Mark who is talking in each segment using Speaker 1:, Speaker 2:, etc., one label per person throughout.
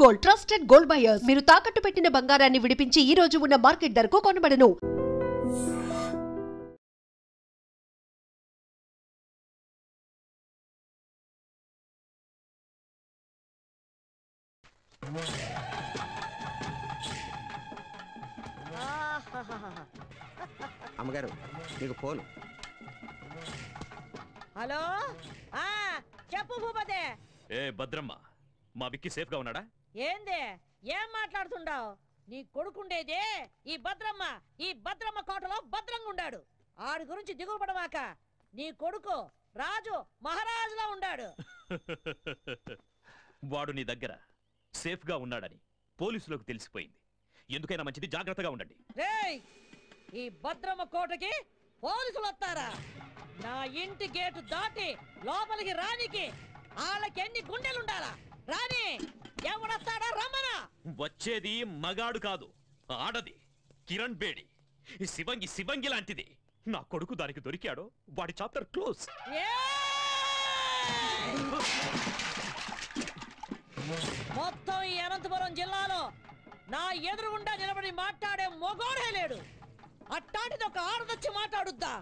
Speaker 1: Gold, trusted gold buyers. మీరు తాకట్టు పెట్టిన బంగారాన్ని విడిపించి ఈ రోజు ఉన్న మార్కెట్ ధరకు కొనబడను.
Speaker 2: అమ్మగారు మీకు ఫోన్.
Speaker 3: హలో, చెప్పు భూపతి.
Speaker 4: ఏ భద్రమ్మ, మా విక్కీ సేఫ్ గా ఉన్నాడా?
Speaker 3: ఏంది, ఏం మాట్లాడుతుండావు? నీ కొడుకుండేదే ఈ భద్రమ్మ కోటలో భద్రంగా ఉండాడు. ఆడి గురించి దిగులు పడమాక. నీ కొడుకు రాజు మహారాజులా ఉండాడు.
Speaker 4: వాడు నీ దగ్గర సేఫ్ గా ఉన్నాడని పోలీసులకు తెలిసిపోయింది. ఎందుకైనా మంచిది, జాగ్రత్తగా ఉండండి.
Speaker 3: రేయ్, ఈ భద్రమ్మ కోటకి పోలీసులు వస్తారా? నా ఇంటి గేటు దాటి లోపలికి రానికి వాళ్ళకి ఎన్ని గుండెలుండాలా? రాని ఎవడొస్తాడా? రమ్మనా.
Speaker 4: వచ్చేది మగాడు కాదు, ఆడది. కిరణ్ బేడి, ఈ శివంగి లాంటిది. నా కొడుకు దానికి దొరికాడో వాడి చాప్టర్ క్లోజ్.
Speaker 3: మొత్తం ఈ అనంతపురం జిల్లాలో నా ఎదురుగుండా నిలబడి మాట్లాడే మొగోడే లేడు. అట్టాంటిది ఒక ఆడదొచ్చి మాట్లాడుద్దా?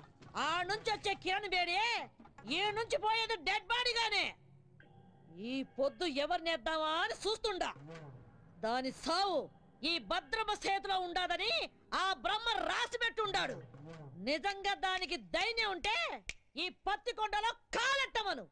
Speaker 3: ఆ నుంచి వచ్చే కిరణ్ బేడి ఈ నుంచి పోయేది డెడ్ బాడీగానే. ఈ పొద్దు ఎవరినేద్దామా అని చూస్తుండా. దాని సావు ఈ భద్రమ చేతిలో ఉండాదని ఆ బ్రహ్మ రాసి పెట్టుండాడు. నిజంగా దానికి ధైర్యం ఉంటే ఈ పత్తి కొండలో కాలెట్టమను.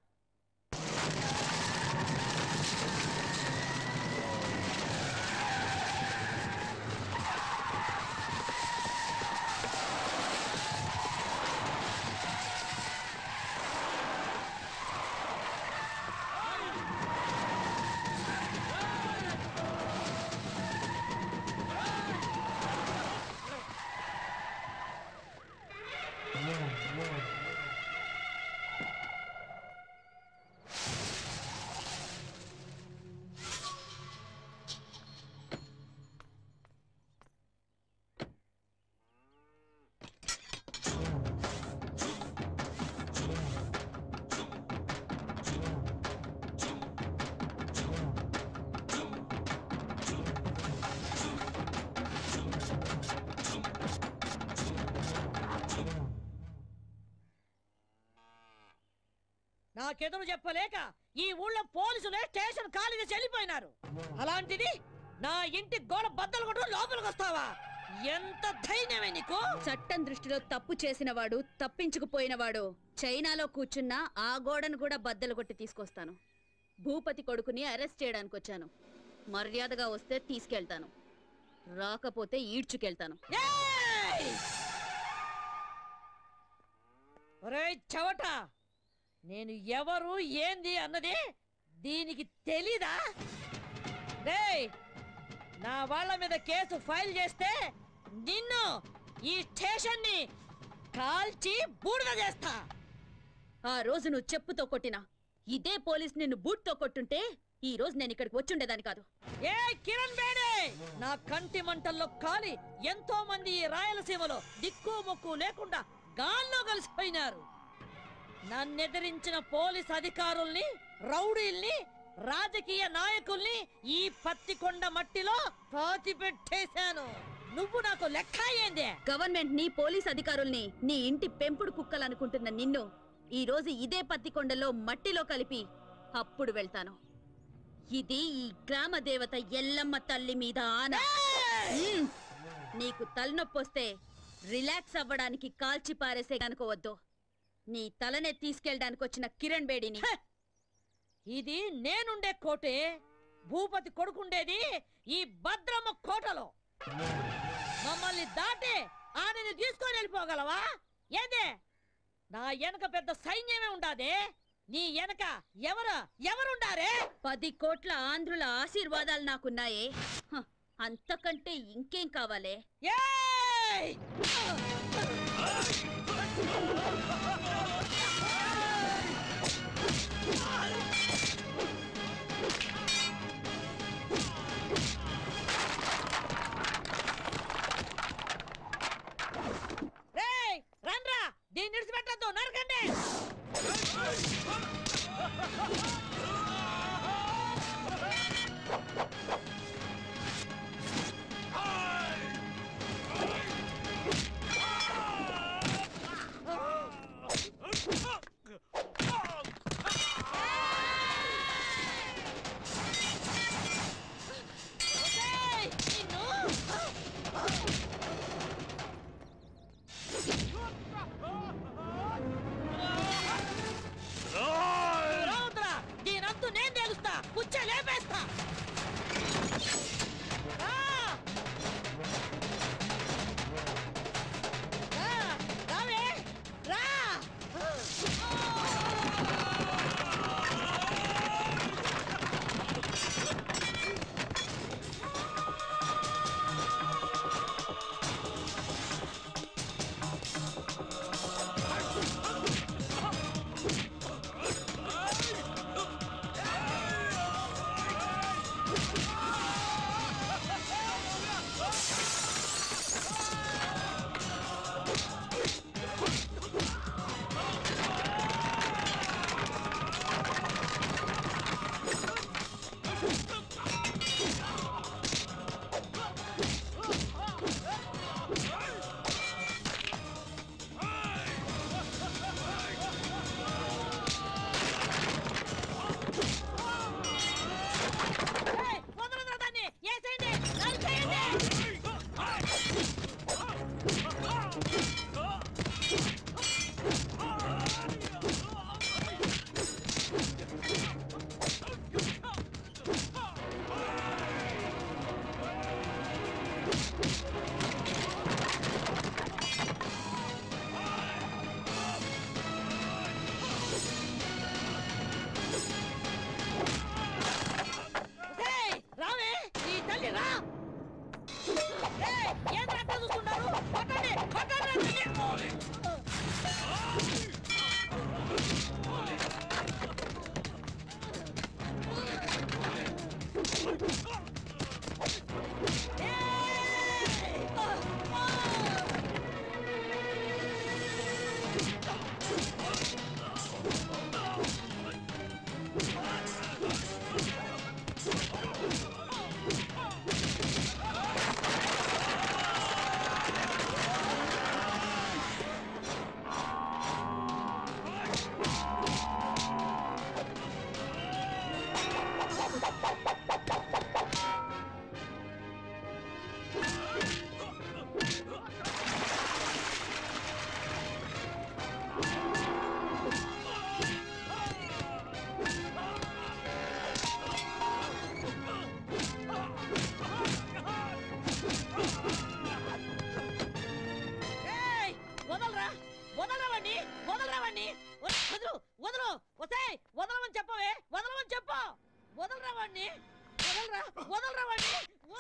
Speaker 3: నాకెదురు చెప్పలేక ఈ ఊళ్ళో పోలీసులే స్టేషన్ ఖాళీగా చెల్లిపోయినారు. అలాంటిది నా ఇంటి గోడ బద్దలు కొట్టు లోపలికి వస్తావా? ఎంత ధైర్యమే నీకు?
Speaker 5: చట్టం దృష్టిలో తప్పు చేసినవాడు, తప్పించుకుపోయినవాడు చైనాలో కూర్చున్నా ఆ గోడను కూడా బద్దలు కొట్టి తీసుకొస్తాను. భూపతి కొడుకుని అరెస్ట్ చేయడానికి వచ్చాను. మర్యాదగా వస్తే తీసుకెళ్తాను, రాకపోతే ఈడ్చుకెళ్తాను.
Speaker 3: ఒరేయ్ చవట, నేను ఎవరు ఏంది అన్నది దీనికి తెలీదా? రేయ్, నా వాళ్ళ మీద కేసు ఫైల్ చేస్తే నిన్ను ఈ స్టేషన్ ని కాల్చి బూడిద చేస్తా.
Speaker 5: ఆ రోజు నువ్వు చెప్పుతో కొట్టినా ఇదే పోలీస్ నిన్ను బూట్తో కొట్టుంటే ఈ రోజు నేను ఇక్కడికి వచ్చుండేదాన్ని కాదు.
Speaker 3: ఏ కిరణ్ బేడే, నా కంటి మంటల్లో కాలి ఎంతో మంది ఈ రాయలసీమలో దిక్కు మొక్కు లేకుండా గాల్లో కలిసిపోయినారు. నన్నెదిరించిన పోలీస్ అధికారుల్ని, రౌడీల్ని, రాజకీయ నాయకుల్ని ఈ పత్తికొండ మట్టిలో పాతి పెట్టేశాను. నువ్వు నాకు లెక్క ఏందే?
Speaker 5: గవర్నమెంట్ ని, పోలీస్ అధికారుల్ని నీ ఇంటి పెంపుడు కుక్కలనుకుంటున్న నిన్ను ఈ రోజు ఇదే పత్తికొండలో మట్టిలో కలిపి అప్పుడు వెళ్తాను. ఇది ఈ గ్రామ దేవత ఎల్లమ్మ తల్లి మీద ఆన. నీకు తలనొప్పొస్తే రిలాక్స్ అవ్వడానికి కాల్చి పారేసే కనుకోవద్దు. నీ తలనే తీసుకెళ్ళడానికి వచ్చిన కిరణ్ బేడిని.
Speaker 3: ఇది నేనుండే కోటే. భూపతి కొడుకుండేది ఈ భద్రమ్మ కోటలో. మమ్మల్ని దాటి ఆమెను తీసుకొని వెళ్ళిపోగలవా? ఏదే, నా వెనక పెద్ద సైన్యమే ఉండాదే. నీ వెనక ఎవరుండారే? 10 కోట్ల ఆంధ్రుల ఆశీర్వాదాలు నాకున్నాయే. అంతకంటే ఇంకేం కావాలే? రండ్రా, దీన్ని విడిచిపెట్టద్దు, నరకండి.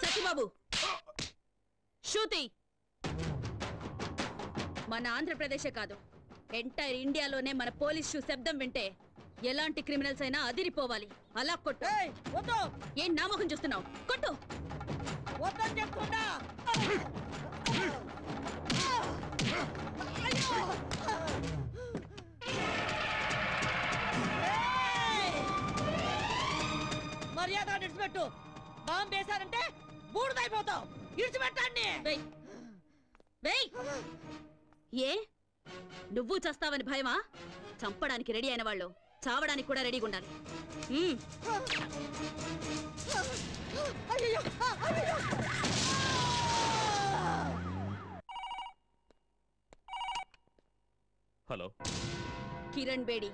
Speaker 5: సత్యబాబు శృతి మన ఆంధ్రప్రదేశే కాదు ఎంటైర్ ఇండియాలోనే మన పోలీస్ షూ శబ్దం వింటే ఎలాంటి క్రిమినల్స్ అయినా అదిరిపోవాలి. అలా కొట్టు. ఏం నామకం చూస్తున్నావు? కొట్టు.
Speaker 3: మర్యాద విడిచిపెట్టు. బాంబు వేశారంటే బూడిదైపోతావు. విడిచిపెట్టండి.
Speaker 5: ఏ నువ్వు చస్తావని భయమా? చంపడానికి రెడీ అయిన వాళ్ళు చావడానికి కూడా రెడీగా ఉండాలి.
Speaker 4: హలో
Speaker 5: కిరణ్ బేడి,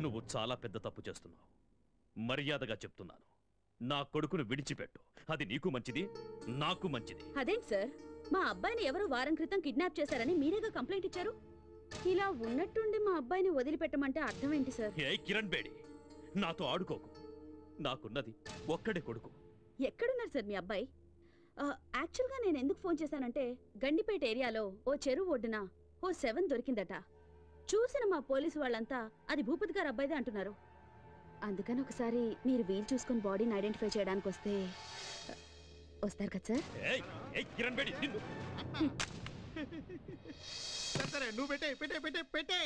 Speaker 4: నువ్వు చాలా పెద్ద తప్పు చేస్తున్నావు. మర్యాదగా చెప్తున్నాను, నా కొడుకును విడిచిపెట్టు. అది నీకు మంచిది, నాకు మంచిది.
Speaker 5: అదేంటి సార్, మా అబ్బాయిని ఎవరో వారం క్రితం కిడ్నాప్ చేశారని మీరేగా కంప్లైంట్ ఇచ్చారు. ఇలా ఉన్నట్టుండి మా అబ్బాయిని వదిలిపెట్టమంటే అర్థం ఏంటి సార్?
Speaker 4: ఏ కిరణ్ బేడి, నాతో ఆడుకోకు. నాకున్నది ఒక్కడే కొడుకు.
Speaker 5: ఎక్కడున్నారు సార్ మీ అబ్బాయి? యాక్చువల్గా నేను ఎందుకు ఫోన్ చేశానంటే గండిపేట ఏరియాలో ఓ చెరువు ఒడ్డున ఓ 7 దొరికిందట. చూసిన మా పోలీసు వాళ్ళంతా అది భూపతి గారు అబ్బాయిదే అంటున్నారు. అందుకని ఒకసారి మీరు వీలు చూసుకుని బాడీని ఐడెంటిఫై చేయడానికి వస్తారు కదా సార్?
Speaker 4: కిరణ్ బేడి,
Speaker 2: సరే నువ్వు పెట్టే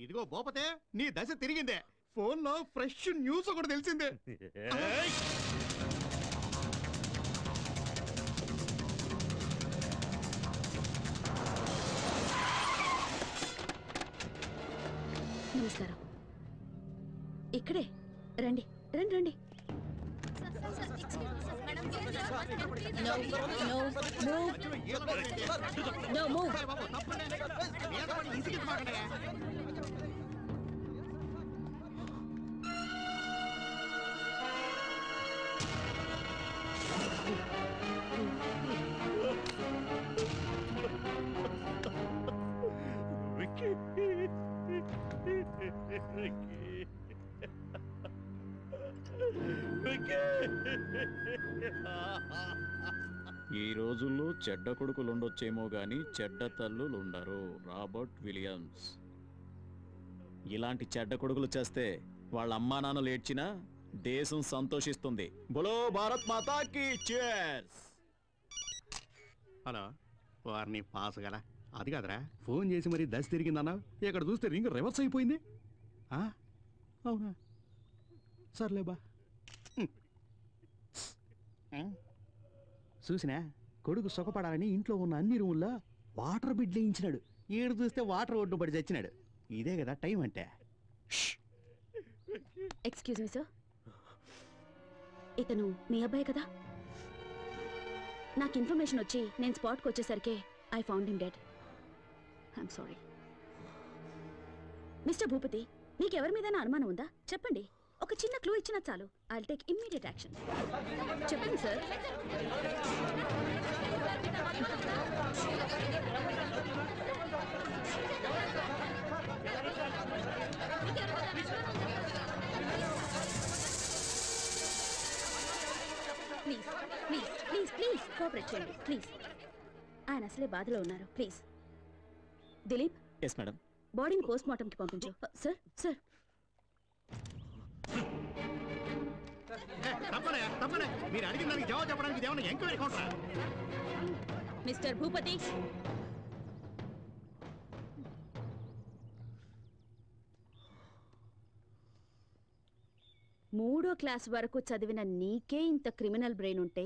Speaker 2: ఇదిగో భూపతే, నీ దశ తిరిగిందే. ఫోన్ లో ఫ్రెష్ న్యూస్ ఒకటి తెలిసిందే.
Speaker 5: నమస్కారం. ఇక్కడే రండి రండి రండి. No move.
Speaker 6: ఈ రోజుల్లో చెడ్డ కొడుకులుండొచ్చేమో గాని చెడ్డ తల్లులుండరు. Robert Williams. ఇలాంటి చెడ్డ కొడుకులు చేస్తే వాళ్ళ అమ్మా నాన్నలు ఏడ్చినా దేశం సంతోషిస్తుంది. బోలో భారత్ మాతాకి చేర్స్.
Speaker 2: హలో, వారిని పాస్ గల అది కాదురా, ఫోన్ చేసి మరి దశ తిరిగిందన్నా. ఇక్కడ చూస్తే రింగ్ రివర్స్ అయిపోయింది. అవునా, సర్లే బా. చూసినా, కొడుకు సుఖపడాలని ఇంట్లో ఉన్న అన్ని రూముల్లో వాటర్ బిడ్ వేయించినాడు. ఏడు చూస్తే వాటర్ ఒడ్డు పడి చచ్చినాడు. ఇదే కదా టైం అంటే.
Speaker 5: ఎక్స్క్యూజ్ మీ సార్, ఇతను మీ అబ్బాయి కదా? నాకు ఇన్ఫర్మేషన్ వచ్చి నేను స్పాట్కి వచ్చేసరికి I found him dead. I'm sorry. Mister Bhupathi, నీకెవరి మీద అనుమానం ఉందా? చెప్పండి. ఒక చిన్న క్లూ ఇచ్చినా చాలు. I'll take immediate action. చెప్పండి sir. Please please please please cooperate చేయండి ప్లీజ్. ఆయన అసలే బాధలో ఉన్నారు. ప్లీజ్ దిలీప్.
Speaker 6: Yes madam.
Speaker 5: బాడీని పోస్ట్ మార్టంకి పంపించు. సార్ సార్
Speaker 2: మీరు అడిగిన దానికి జవాబు చెప్పడానికి ఏమన్నా ఎంక్వైరీ కౌంటరా?
Speaker 5: మిస్టర్ భూపతి, మూడో క్లాస్ వరకు చదివిన నీకే ఇంత క్రిమినల్ బ్రెయిన్ ఉంటే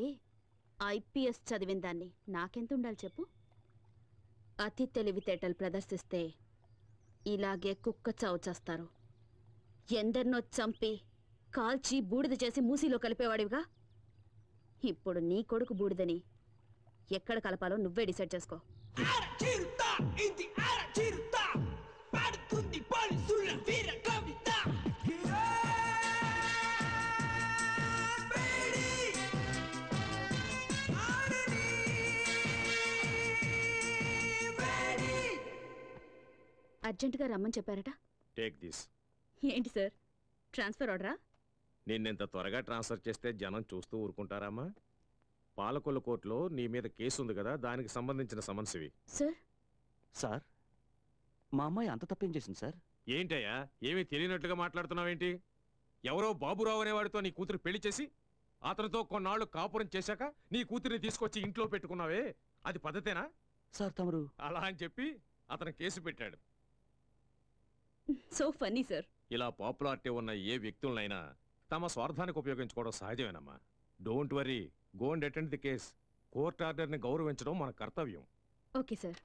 Speaker 5: ఐపీఎస్ చదివిన దాన్ని నాకెంత ఉండాలి చెప్పు? అతి తెలివితేటలు ప్రదర్శిస్తే ఇలాగే కుక్క చావు చేస్తారు. ఎందరినో చంపి కాల్చి బూడిద చేసి మూసీలో కలిపేవాడివిగా. ఇప్పుడు నీ కొడుకు బూడిదని ఎక్కడ కలపాలో నువ్వే డిసైడ్ చేసుకో. అర్జెంటుగా రమ్మని చెప్పారట.
Speaker 7: Take this.
Speaker 5: ఏంటి సార్, ట్రాన్స్ఫర్ ఆర్డరా?
Speaker 7: నిన్నెంత త్వరగా ట్రాన్స్ఫర్ చేస్తే జనం చూస్తూ ఊరుకుంటారమ్మా? పాలకొల్లు కోర్టులో నీ మీద కేసు ఉంది కదా, దానికి సంబంధించిన సమన్స్ ఇవి.
Speaker 5: సార్
Speaker 8: సార్, మా అమ్మాయి అంత తప్పేం చేసింది సార్?
Speaker 7: ఏంటయ్యా, ఏమీ తెలియనట్లుగా మాట్లాడుతున్నావేంటి? ఎవరో బాబురావు అనేవాడితో నీ కూతురు పెళ్లి చేసి అతనితో కొన్నాళ్ళు కాపురం చేశాక నీ కూతురిని తీసుకొచ్చి ఇంట్లో పెట్టుకున్నావే, అది పద్ధతేనా?
Speaker 8: సార్ తమరు
Speaker 7: అలా అని చెప్పి అతను కేసు పెట్టాడు.
Speaker 5: So funny sir.
Speaker 7: ఇలా పాపులారిటీ ఉన్న ఏ వ్యక్తులనైనా తమ స్వార్థానికి ఉపయోగించుకోవడం సహజమేనమ్మా. Don't worry, go and attend the case. Court ఆర్డర్ని గౌరవించడం మన కర్తవ్యం.
Speaker 5: Okay sir.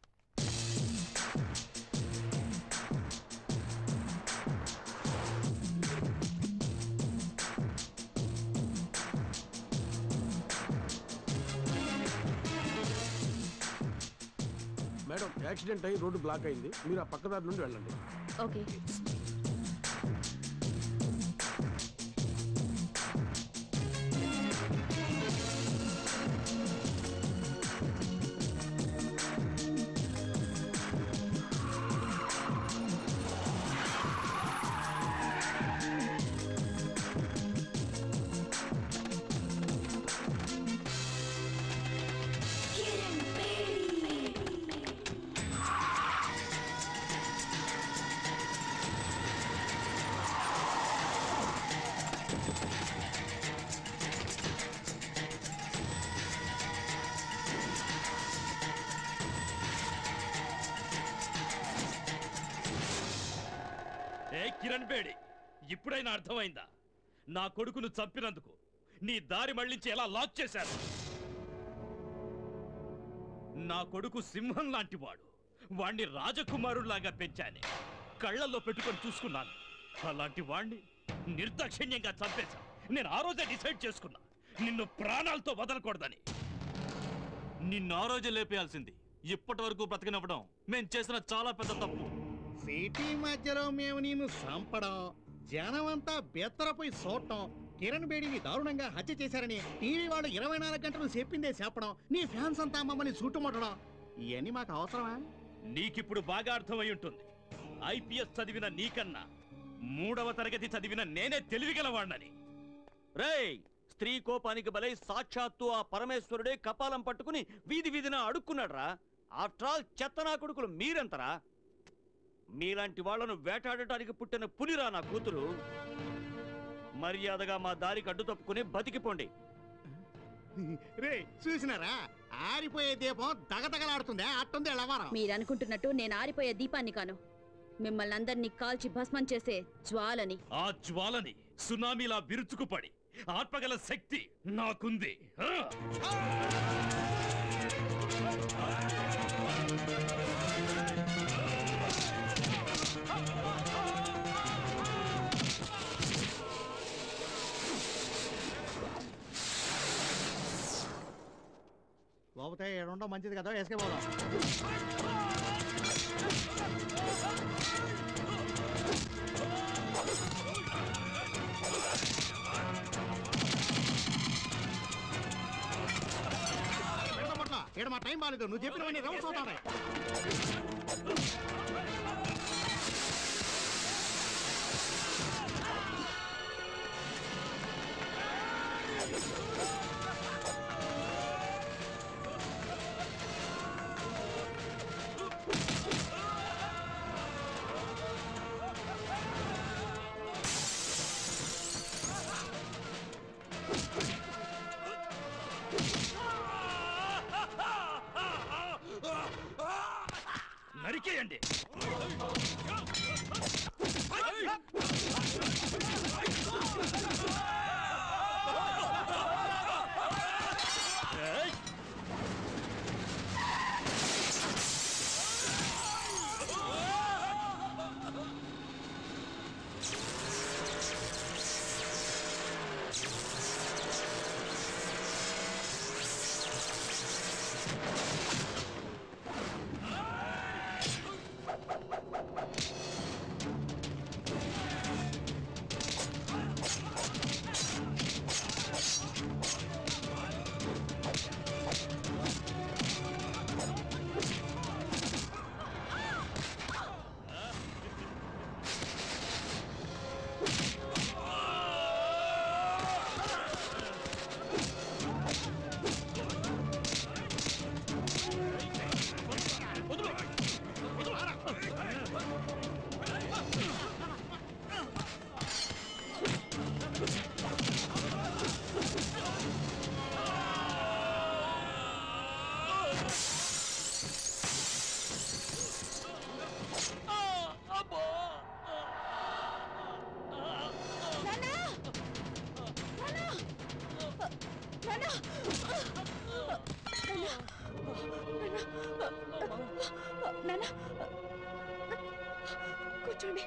Speaker 9: మేడం, యాక్సిడెంట్ అయ్యి రోడ్డు బ్లాక్ అయింది, మీరు ఆ పక్కదారి నుండి వెళ్ళండి.
Speaker 5: ఓకే.
Speaker 4: కిరణ్ బేడి, ఇప్పుడైనా అర్థమైందా? నా కొడుకును చంపినందుకు నీ దారి మళ్లించి ఎలా లాక్ చేశారు? నా కొడుకు సింహం లాంటి వాడు, వాణ్ణి రాజకుమారుల్లాగా పెంచానే, కళ్ళల్లో పెట్టుకొని చూసుకున్నాను. అలాంటి వాణ్ణి నిర్దాక్షిణ్యంగా చంపేశా. నేను ఆ రోజే డిసైడ్ చేసుకున్నా నిన్ను ప్రాణాలతో వదలకూడదని. నిన్ను ఆ రోజే లేపేయాల్సింది. ఇప్పటి వరకు బ్రతికినవ్వడం మేం చేసిన చాలా పెద్ద తప్పు.
Speaker 2: సిటీ మధ్యలో మేము నిన్ను చంపడం, జనమంతా బెత్తరపోయి చూడటం, కిరణ్ బేడిని దారుణంగా హత్య చేశారని టీవీ వాళ్ళు 24 గంటలు చెప్పిందే చెప్పడం, నీ ఫ్యాన్స్ అంతా మమ్మల్ని చుట్టుముట్టడం, ఇవన్నీ మాకు అవసరమా?
Speaker 4: నీకిప్పుడు బాగా అర్థమై ఉంటుంది. ఐపీఎస్ చదివిన నీకన్నా 3వ తరగతి చదివిన నేనే తెలివిగలవాణ్ణని.
Speaker 8: రేయ్, స్త్రీ కోపానికి బలై సాక్షాత్తు ఆ పరమేశ్వరుడే కపాలం పట్టుకుని వీధి వీధిన అడుక్కున్నాడ్రా. ఆఫ్టర్ ఆల్ చెత్తనా కొడుకులు మీరెంతరా? మీలాంటి వాళ్లను వేటాడటానికి పుట్టిన పులిరా నా కూతురు. మర్యాదగా మా దారికి అడ్డు తప్పుకుని బతికిపోండి.
Speaker 2: రే చూసినారా, ఆరిపోయే దీపం దగదగలాడుతుందే, అట్టుంది ఎలవారం.
Speaker 5: మీరనుకుంటున్నట్టు నేను ఆరిపోయే దీపాన్ని కాను, మిమ్మల్ని అందరినీ కాల్చి భస్మం చేసే జ్వాలని.
Speaker 4: ఆ జ్వాలని సునామీలా విరుచుకుపడి ఆర్పగల శక్తి నాకుంది.
Speaker 2: పోతే ఏడుండో మంచిది కదా, వేసుకే పోదాం. ఏడు మా టైం బాగాలేదు, నువ్వు చెప్పినవన్నీ రౌండ్స్ అవుతాయి.
Speaker 5: కూర్చోండి.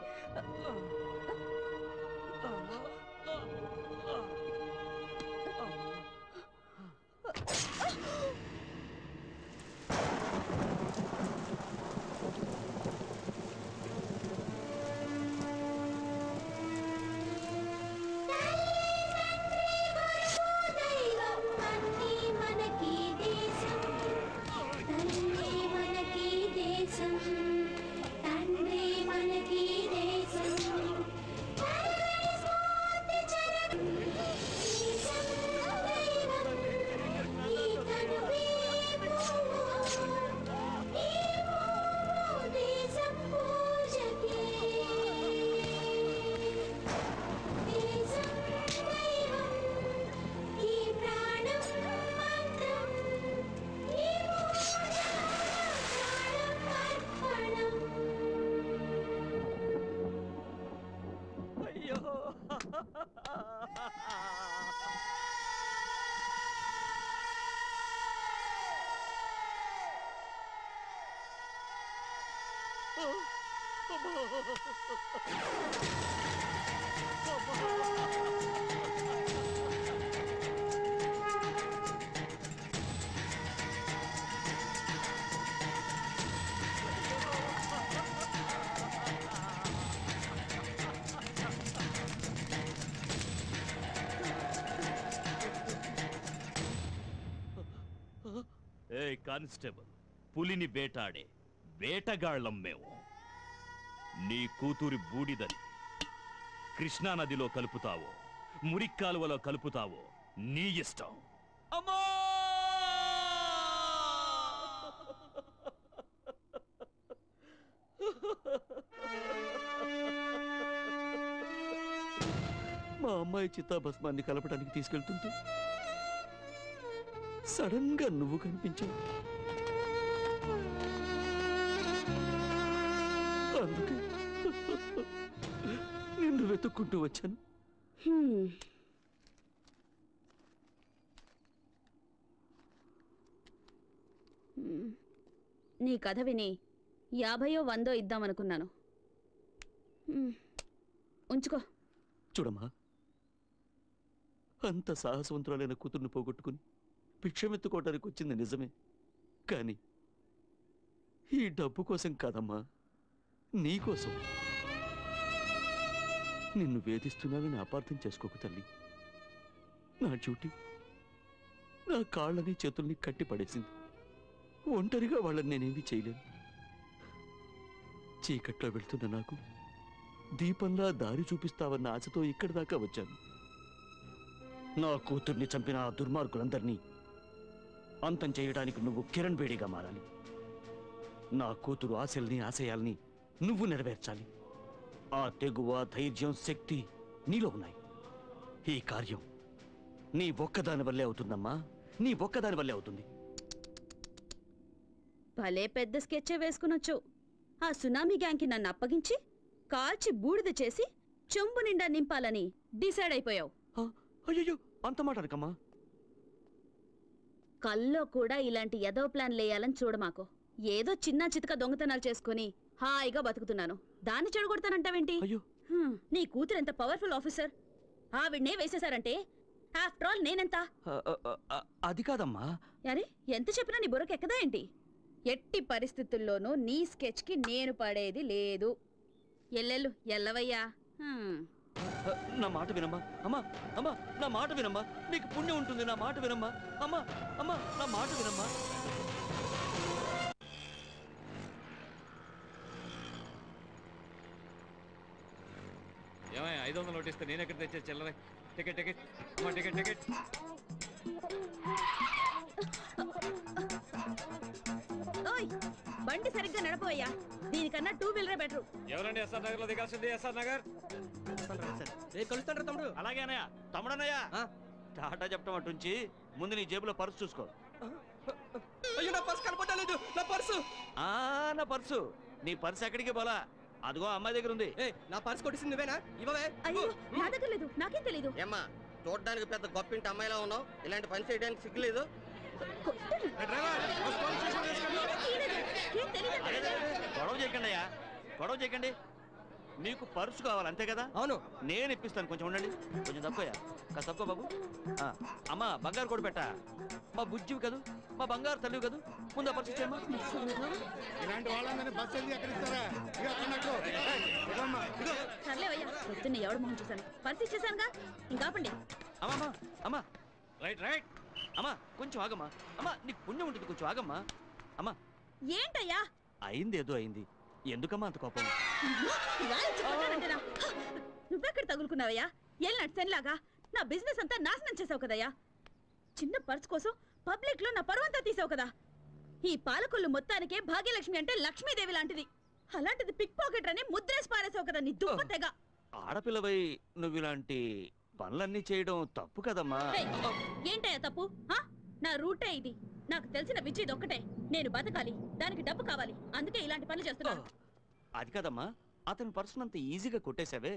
Speaker 4: కానిస్టేబుల్, పులిని వేటాడే వేటగాళ్ళం మేము. నీ కూతురి బూడిదని కృష్ణానదిలో కలుపుతావో మురిక్కాలువలో కలుపుతావో నీ ఇష్టం.
Speaker 8: అమ్మా! మా అమ్మాయి చిత్తాభస్మాన్ని కలపడానికి తీసుకెళ్తుంటూ సడన్ గా నువ్వు కనిపించావు. అందుకే నిన్ను వెతుక్కుంటూ వచ్చాను.
Speaker 5: నీ కథ విని 50 100 ఇద్దామనుకున్నాను. ఉంచుకో.
Speaker 8: చూడమ్మా, అంత సాహసవంతురాలైన కూతుర్ని పోగొట్టుకుని భిక్షమెత్తుకోవడానికి వచ్చింది నిజమే, కానీ ఈ డబ్బు కోసం కాదమ్మా, నీకోసం. నిన్ను వేధిస్తున్నానని అపార్థం చేసుకోకు తల్లి. నా డ్యూటీ నా కాళ్ళని చేతుల్ని కట్టి పడేసింది. ఒంటరిగా వాళ్ళని నేనేమీ చేయలేను. చీకట్లో వెళ్తున్న నాకు దీపంలా దారి చూపిస్తావన్న ఆశతో ఇక్కడి దాకా వచ్చాను. నా కూతుర్ని చంపిన ఆ దుర్మార్గులందరినీ అంతం చేయడానికి నువ్వు కిరణ్ బేడిగా మారాలి. నా కూతురు ఆశల్ని ఆశయాల్ని నువ్వు నెరవేర్చాలి. ఆ తెగువ, ధైర్యం, శక్తి నీలో ఉన్నాయి. ఈ కార్యం నీ ఒక్కదాని వల్లే అవుతుందమ్మా, నీ ఒక్కదాని వల్లే అవుతుంది.
Speaker 5: భలే పెద్ద స్కెచ్చే వేసుకునొచ్చు. ఆ సునామీ గ్యాంగ్కి నన్ను అప్పగించి కాల్చి బూడిద చేసి చెంబు నిండా నింపాలని డిసైడ్ అయిపోయావు.
Speaker 8: అయ్యో, అంత మాట అనకమ్మా.
Speaker 5: కల్లో కూడా ఇలాంటి ఎదో ప్లాన్ లేయాలని చూడమాకు. ఏదో చిన్న చితక దొంగతనాలు చేసుకుని హాయిగా బతుకుతున్నాను, దాన్ని చెడగొడతానంటావేంటి? నీ కూతురు ఎంత పవర్ఫుల్ ఆఫీసర్, ఆవిడ్నే వేసేశారంటే ఆఫ్టర్ ఆల్ నేనెంత?
Speaker 8: అది కాదమ్మా.
Speaker 5: అరే, ఎంత చెప్పినా నీ బుర్రకు ఎక్కదా ఏంటి? ఎట్టి పరిస్థితుల్లోనూ నీ స్కెచ్ కి నేను పడేది లేదు. ఎల్లెల్లు ఎల్లవయ్యా.
Speaker 8: నా మాట వినమ్మా. అమ్మా అమ్మా, నా మాట వినమ్మా, నీకు పుణ్యం ఉంటుంది. నా మాట వినమ్మా. అమ్మా అమ్మా, నా మాట వినమ్మా.
Speaker 7: ఏమయ్య 500 నోట్ ఇస్తే నేను ఎక్కడ తెచ్చే చిల్లరే? టికెట్ టికెట్ అమ్మా, టికెట్ టికెట్.
Speaker 5: ఓయ్, బండి సరిగ్గా నడపోయ్యా. దీనికన్నా 2 వీలరే బెటర్.
Speaker 7: ఎవరండి ఎస్ఆర్ నగర్ లో దిగాల్సింది? ఎస్ఆర్ నగర్.
Speaker 8: కలుస్తాడు తమ్ముడు. అలాగే అన్నయ్య. తమ్ముడు అన్నయ్య, టాటా చెప్పడం అటుంచి ముందు నీ జేబులో పర్సు చూసుకో.
Speaker 10: అయ్యో, నా పర్సు కనపడలేదు. నా పర్సు.
Speaker 8: నా పర్సు. నీ పర్సు ఎక్కడికి పోలా, అదిగో అమ్మాయి దగ్గర ఉంది.
Speaker 10: నా పర్సు కొట్టింది నువ్వేనా? ఇవ్వవే.
Speaker 5: అయ్యో, నా దగ్గర లేదు, నాకేం తెలీదు.
Speaker 10: ఏమ్మా, చూడడానికి పెద్ద గొప్పింటి అమ్మాయిలా ఉన్నావు, ఇలాంటి పని చేయడానికి సిగ్గులేదు.
Speaker 8: గొడవ చేయకండి అయ్యా, గొడవ చేయకండి. నీకు పర్సు కావాలి అంతే కదా?
Speaker 10: అవును.
Speaker 8: నేను ఇప్పిస్తాను, కొంచెం ఉండండి. కొంచెం తక్కువయ్యా, కాస్త తక్కువ బాబు. అమ్మా బంగారు కూడా పెట్టా, మా బుజ్జివి కదూ, మా బంగారు తల్లివి కదూ, ముందు పర్సు ఇచ్చేమ్మా.
Speaker 2: ఇలాంటి వాళ్ళందరినీ బస్సు వెళ్ళి ఎక్కడిస్తారా?
Speaker 5: సర్లేవయ్యా, పొద్దున్న ఎవడు మొహం చూశాను, పర్సు ఇచ్చేసానుగా, ఇంకాపండి.
Speaker 8: అమ్మా అమ్మా రైట్ రైట్ అమ్మా, కొంచెం ఆగమ్మా. అమ్మా నీకు పుణ్యం ఉంటుంది, కొంచెం ఆగమ్మా. అమ్మా
Speaker 5: ఏంటయ్యా?
Speaker 8: అయింది ఏదో అయింది, ఎందుకమ్మా అంత కోపం?
Speaker 5: నువ్వెక్కడ తగులుకున్నావయ్యా? ఏళ్ళనాటి సెన్లాగా నా బిజినెస్ అంతా నాశనం చేసావు కదయ్యా. చిన్న పర్స్ కోసం పబ్లిక్ లో నా పరువంతా తీసావు కదా. ఈ పాలకొల్లు మొత్తానికే భాగ్యలక్ష్మి అంటే లక్ష్మీదేవి లాంటిది, అలాంటిది పిక్ పాకెట్ అని ముద్రేసి పారేసావు కదా నీ దుప్పతెగ.
Speaker 8: ఆడపిల్లవై నువ్వు ఇలాంటి పనులన్నీ చేయడం తప్పు కదమ్మా.
Speaker 5: ఏంటయ్యా తప్పు? నా రూటే ఇది, నాకు తెలిసిన విద్య ఇది ఒక్కటే. నేను బతకాలి, దానికి డబ్బు కావాలి, అందుకే ఇలాంటి పనులు చేస్తున్నాను.
Speaker 8: అది కదమ్మా, అతని పర్సన్ అంత ఈజీగా కొట్టేశావే,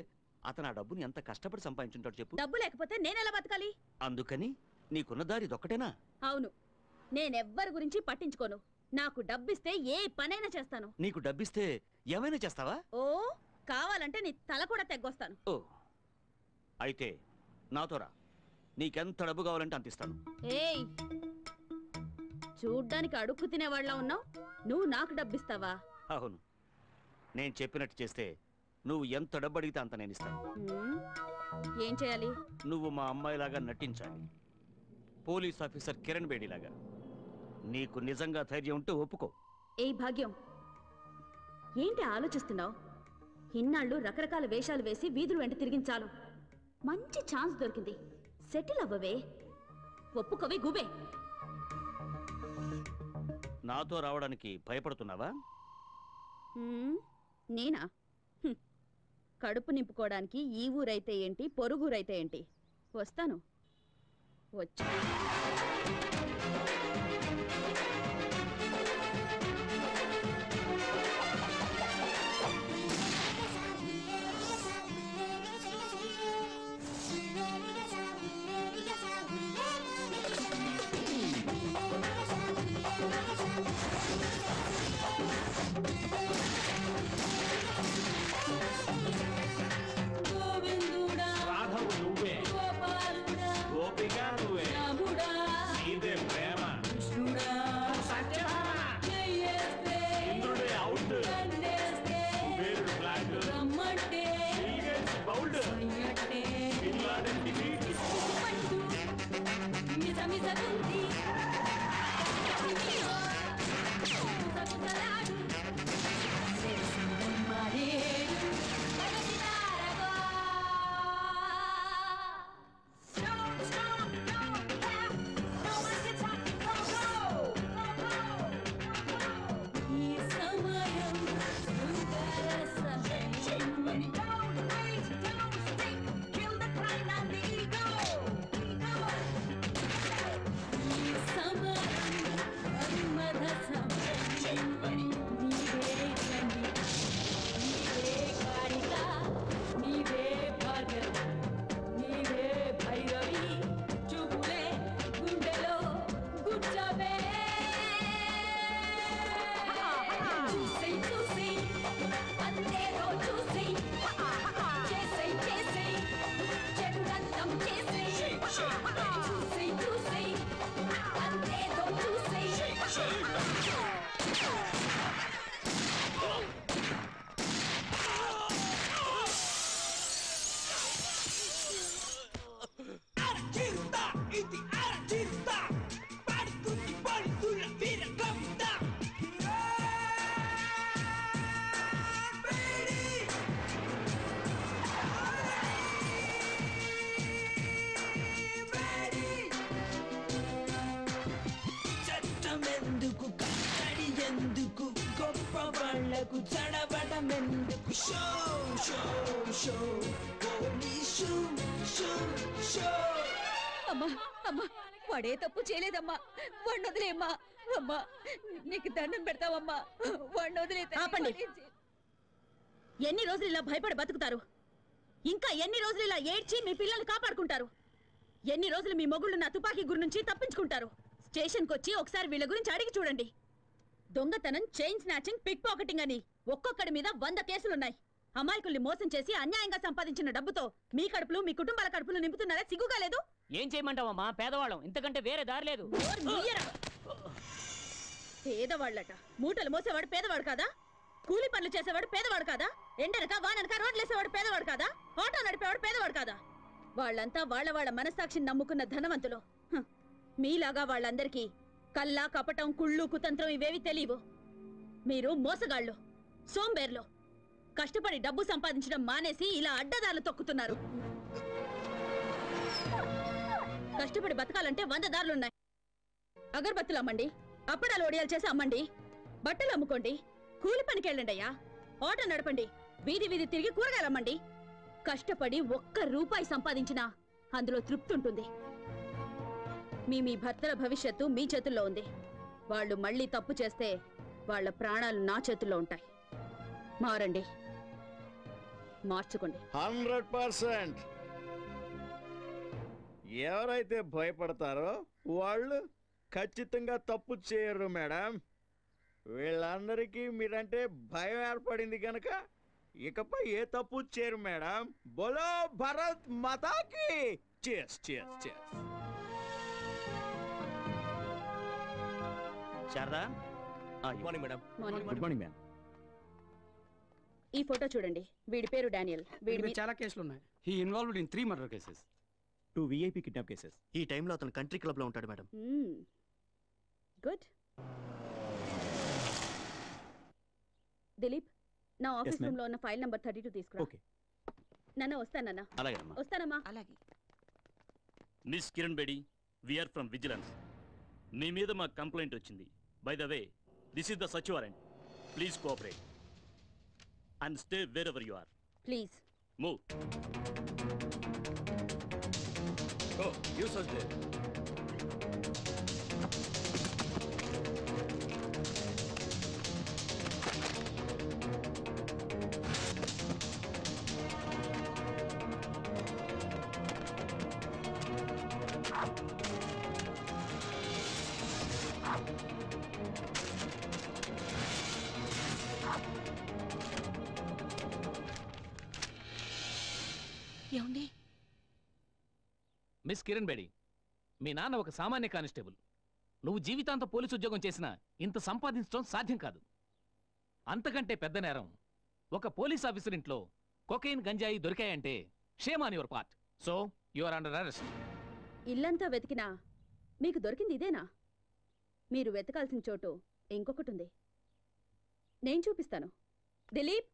Speaker 8: అతను ఆ డబ్బుని ఎంత కష్టపడి సంపాదించుంటాడు చెప్పు.
Speaker 5: డబ్బు లేకపోతే నేనెలా బతకాలి?
Speaker 8: అందుకని నీకున్న దారి ఇదొక్కటేనా?
Speaker 5: అవును, నేనెవ్వరి గురించి పట్టించుకోను. నాకు డబ్బిస్తే ఏ పనైనా చేస్తాను.
Speaker 8: నీకు డబ్బిస్తే ఏమైనా చేస్తావా?
Speaker 5: ఓ, కావాలంటే నీ తల కూడా తెగ్గొస్తాను.
Speaker 8: ఓ అయితే నాతో రా, నీకెంత డబ్బు కావాలంటే అంత ఇస్తాను.
Speaker 5: ఏయ్, చూడ్డానికి అడుక్కు తినేవాళ్ళ ఉన్నావు, నువ్వు నాకు డబ్బిస్తావా?
Speaker 8: అవును, నేను చెప్పినట్టు చేస్తే నువ్వు ఎంత డబ్బు అడిగితే అంత నేను ఇస్తాను.
Speaker 5: ఏం చేయాలి?
Speaker 8: నువ్వు మా అమ్మాయిలాగా నటించాలి, పోలీస్ ఆఫీసర్ కిరణ్ బేడిలాగా. నీకు నిజంగా ధైర్యం ఉంటే ఒప్పుకో.
Speaker 5: ఏయ్ భాగ్యం, ఏంటి ఆలోచిస్తున్నావు? ఇన్నాళ్ళు రకరకాల వేషాలు వేసి వీధులు వెంట తిరిగించాలు, మంచి ఛాన్స్ దొరికింది, సెటిల్ అవ్వవే, ఒప్పుకోవే గుబే.
Speaker 8: నాతో రావడానికి భయపడుతున్నావా?
Speaker 5: నేనా? కడుపు నింపుకోవడానికి ఈ ఊరైతే ఏంటి, పొరుగురైతే ఏంటి, వస్తాను. వచ్చి అమ్మా అమ్మా, వాడే తప్పు చేయలేదమ్మా, వాడిని వదిలేమ్మా. అమ్మా నీకు దండం పెడతావమ్మా, వాడిని వదిలే. ఆపండి. ఎన్ని రోజులు ఇలా భయపడి బతుకుతారు? ఇంకా ఎన్ని రోజులు ఇలా ఏడ్చి మీ పిల్లల్ని కాపాడుకుంటారు? ఎన్ని రోజులు మీ మొగుళ్ళు నా తుపాకీ గురి నుంచి తప్పించుకుంటారు? స్టేషన్కి వచ్చి ఒకసారి వీళ్ళ గురించి అడిగి చూడండి. దొంగతనం, చైన్ స్నాచింగ్, పిక్ పాకెటింగ్ అని ఒక్కొక్కడి మీద 100 కేసులున్నాయి. అమాయకుల్ని మోసం చేసి అన్యాయంగా సంపాదించిన డబ్బుతో మీ కడుపులు, మీ కుటుంబాల కడుపులు నింపుతున్నారా? సిగ్గుగా లేదు?
Speaker 11: ఏం చేయమంటావమ్మా, పేదవాళ్ళం, ఇంతకంటే వేరే దారి లేదు.
Speaker 5: పేదవాళ్ళట. మూటలు మోసేవాడు పేదవాడు కాదా? కూలి పనులు చేసేవాడు పేదవాడు కాదా? ఎండనక వాననక రోడ్లేసేవాడు పేదవాడు కాదా? ఆటో నడిపేవాడు పేదవాడు కాదా? వాళ్ళంతా వాళ్ళ మనస్సాక్షిని నమ్ముకున్న ధనవంతులు. మీలాగా వాళ్ళందరికీ కల్లా, కపటం, కుళ్ళు, కుతంత్రం ఇవేవి తెలియవు. మీరు మోసగాళ్ళు, సోంబేర్లు. కష్టపడి డబ్బు సంపాదించడం మానేసి ఇలా అడ్డదారులు తొక్కుతున్నారు. కష్టపడి బతకాలంటే 100 దారులున్నాయి. అగరబత్తులు అమ్మండి, అప్పడాలు ఒడియాలు చేసి అమ్మండి, బట్టలు అమ్ముకోండి, కూలి పనికి వెళ్ళండి అయ్యా, ఆటో నడపండి, వీధి వీధి తిరిగి కూరగాయలు అమ్మండి. కష్టపడి 1 రూపాయి సంపాదించినా అందులో తృప్తి ఉంటుంది. మీ భర్తల భవిష్యత్తు మీ చేతుల్లో ఉంది. వాళ్ళు మళ్ళీ తప్పు చేస్తే వాళ్ళ ప్రాణాలు నా చేతుల్లో ఉంటాయి. మారండి, మార్చుకోండి.
Speaker 6: 100%. ఎవరైతే భయపడతారో వాళ్ళు ఖచ్చితంగా తప్పు చేయరు మేడం. వీళ్ళందరికీ మీరంటే భయం ఏర్పడింది కనుక ఇకపై ఏ తప్పు చేయరు మేడం. బోలో భారత్ మాతాకి చేస్ చేస్ చేస్.
Speaker 8: Sharada,
Speaker 10: good morning madam.
Speaker 6: Good morning ma'am.
Speaker 5: ఈ ఫోటో చూడండి. వీడి పేరు డానియల్. వీడి
Speaker 10: చాలా కేసులు ఉన్నాయి. He involved in 3 murder cases,
Speaker 6: 2 VIP kidnap cases.
Speaker 8: ఈ టైంలో అతను కంట్రీ క్లబ్ లో ఉంటాడు మేడం.
Speaker 5: గుడ్. దిలీప్, నా ఆఫీస్ రూమ్ లో ఉన్న ఫైల్ నంబర్ 32 తీసుకురా.
Speaker 6: ఓకే.
Speaker 5: నాన్న వస్తానన్నా.
Speaker 8: అలాగే
Speaker 5: వస్తానమ్మా.
Speaker 3: అలాగే.
Speaker 4: Miss Kiran Bedi, we're from vigilance. మీ మీద మా కంప్లైంట్ వచ్చింది. By the way, this is the search warrant. Please cooperate and stay wherever you are.
Speaker 5: Please.
Speaker 4: Move.
Speaker 10: Go. You search there.
Speaker 3: ఏమండి?
Speaker 11: మిస్ కిరణ్ బేడి, మీ నాన్న ఒక సామాన్య కానిస్టేబుల్. నువ్వు జీవితాంతం పోలీసు ఉద్యోగం చేసినా ఇంత సంపాదించడం సాధ్యం కాదు. అంతకంటే పెద్ద నేరం ఒక పోలీస్ ఆఫీసర్ ఇంట్లో కొకైన్, గంజాయి దొరికాయంటే shame on your part. So you are under arrest.
Speaker 5: ఇల్లంతా వెతికినా మీకు దొరికింది ఇదేనా? మీరు వెతకాల్సిన చోటు ఇంకొకటి ఉంది. నేను చూపిస్తాను. దిలీప్,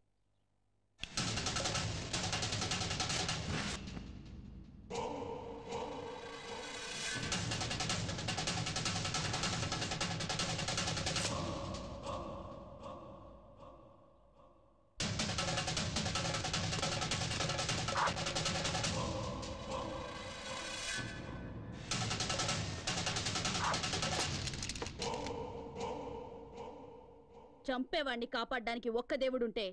Speaker 5: చంపేవాణ్ణి కాపాడడానికి ఒక్క దేవుడుంటే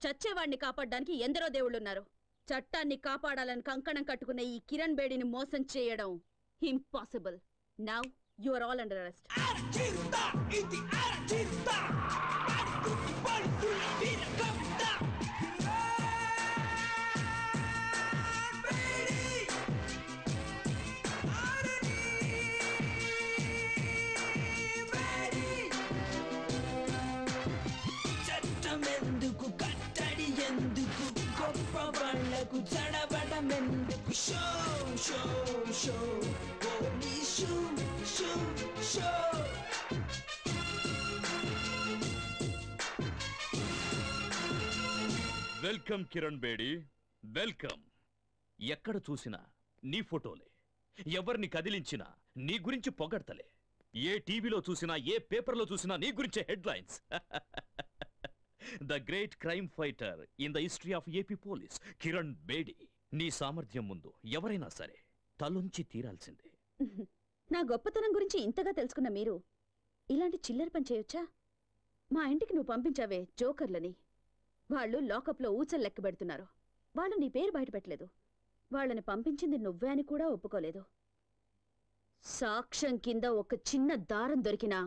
Speaker 5: చచ్చేవాణ్ణి కాపాడడానికి ఎందరో దేవుళ్ళున్నారు. చట్టాన్ని కాపాడాలని కంకణం కట్టుకున్న ఈ కిరణ్ బేడిని మోసం చేయడం impossible. Now you are all under arrest.
Speaker 4: Welcome Kiran Bedi, welcome. ఎక్కడ చూసినా నీ ఫోటోలే, ఎవరిని కదిలించినా నీ గురించి పొగడ్తలే. ఏ టీవీలో చూసినా, ఏ పేపర్లో చూసినా నీ గురించే headlines. The great crime fighter in the history of AP police, Kiran Bedi. నీ సామర్థ్యం ముందు ఎవరైనా సరే తలొంచి తీరాల్సిందే.
Speaker 5: నా గొప్పతనం గురించి ఇంతగా తెలుసుకున్న మీరు ఇలాంటి చిల్లర పని చేయొచ్చా? మా ఇంటికి నువ్వు పంపించావే జోకర్లని, వాళ్ళు లాకప్లో ఊచలు లెక్క పెడుతున్నారు. వాళ్ళు నీ పేరు బయట పెట్టలేదు. వాళ్ళని పంపించింది నువ్వే అని కూడా ఒప్పుకోలేదు. సాక్ష్యం కింద ఒక చిన్న దారం దొరికినా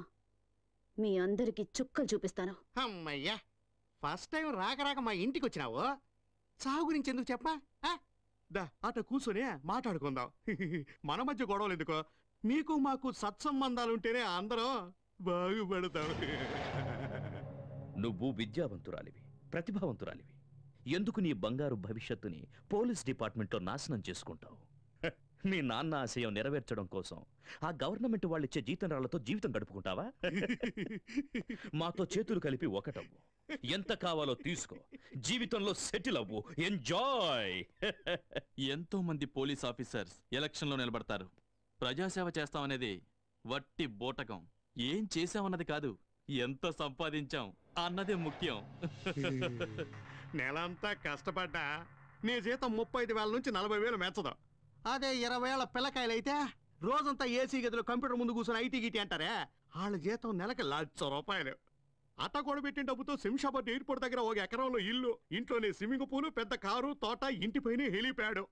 Speaker 5: మీ అందరికి చుక్కలు చూపిస్తాను.
Speaker 2: అమ్మయ్యా, ఫస్ట్ టైం రాక మా ఇంటికి వచ్చినావు. సాగు గురించి ఎందుకు చెప్పా? దా అట కూర్చొని మాట్లాడుకుందాం. మన మధ్య గొడవలు ఎందుకో? మీకు మాకు సత్సంబంధాలుంటేనే అందరం బాగుపడతాం.
Speaker 4: నువ్వు విద్యావంతురాలివి, ప్రతిభావంతురాలివి. ఎందుకు నీ బంగారు భవిష్యత్తుని పోలీస్ డిపార్ట్మెంట్లో నాశనం చేసుకుంటావు? మీ నాన్న ఆశయం నెరవేర్చడం కోసం ఆ గవర్నమెంట్ వాళ్ళిచ్చే జీతంరాళ్లతో జీవితం గడుపుకుంటావా? మాతో చేతులు కలిపి ఒకటవ్వు, ఎంత కావాలో తీసుకో, జీవితంలో సెటిల్ అవ్వు, ఎంజాయ్.
Speaker 12: ఎంతో మంది పోలీస్ ఆఫీసర్స్ ఎలక్షన్లో నిలబడతారు. ప్రజాసేవ చేస్తామనేది వట్టి బోటకం. ఏం చేశామన్నది కాదు, ఎంత సంపాదించాం అన్నదే ముఖ్యం.
Speaker 2: నెలంతా కష్టపడ్డా నీ జీతం 35,000 నుంచి 40,000 మెచ్చదు. అదే 20 ఏళ్ల పిల్లకాయలైతే రోజంతా ఏసీ గదిలో కంప్యూటర్ ముందు కూర్చొని ఐటీ గిటీ అంటారే, వాళ్ళ జీతం నెలకి ₹1,00,000. అట్ట కూడా పెట్టిన డబ్బుతో శంషాబాద్ ఎయిర్పోర్ట్ దగ్గర 1 ఎకరంలో ఇల్లు, ఇంట్లోనే స్విమ్మింగ్ పూల్, పెద్ద కారు, తోట, ఇంటిపైన హెలిప్యాడ్.